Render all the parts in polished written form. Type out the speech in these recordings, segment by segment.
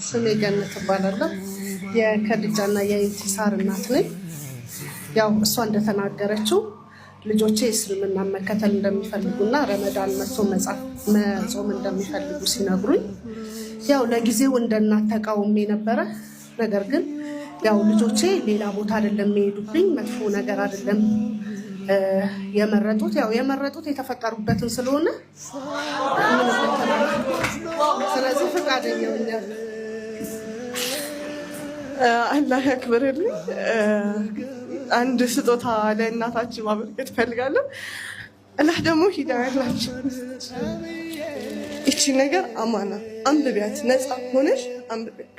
ስሜ ገነት እባላለሁ። የከድጃና የኢንቲሳር እናት ነኝ። ያው እሷ እንደተናገረችው ልጆቼ እስልምና መከተል እንደሚፈልጉና ረመዳን መጥቶ መጾም እንደሚፈልጉ ሲነግሩኝ ያው ለጊዜው እንደናት ተቃውሜ ነበረ። ነገር ግን ያው ልጆቼ ሌላ ቦታ አይደለም የሚሄዱብኝ፣ መጥፎ ነገር አይደለም የመረጡት የተፈጠሩበትን ስለሆነ ስለዚህ ፈቃደኛ ሆኛል። አላህ ያክብርልኝ። አንድ ስጦታ ለእናታችን ማበርከት እፈልጋለሁ። አላህ ደግሞ ሂዳያ ያላችሁ። እቺ ነገር አማና አንብቢያት፣ ነፃ ሆነሽ አንብቢያት።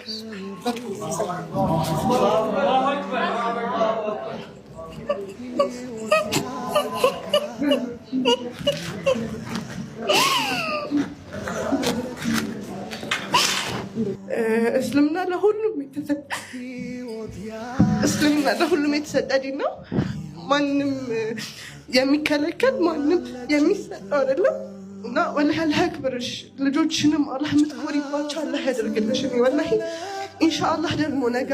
እስልምና ለሁሉም የተሰጠ ዲን ነው። ማንም የሚከለከል ማንም የሚሰጠው አይደለም እና ወላሂ አላህ ያክብርሽ። ልጆችንም አላህ የምትኮሪባቸው አላህ ያደርግልሽ። ወላሂ ኢንሻአላህ ደግሞ ነገ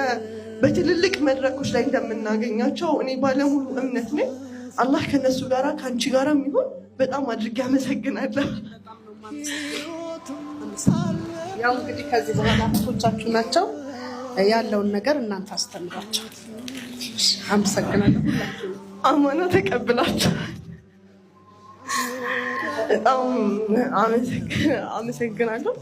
በትልልቅ መድረኮች ላይ እንደምናገኛቸው እኔ ባለሙሉ እምነት ነኝ። አላህ ከነሱ ጋራ ከአንቺ ጋራ የሚሆን በጣም አድርጌ አመሰግናለሁ። ያው እንግዲህ ከዚህ በኋላ እህቶቻችሁ ናቸው ያለውን ነገር እናንተ አስተምራቸው። አመሰግናለሁ። አማና ተቀብላችሁ በጣም አመሰግናለሁ።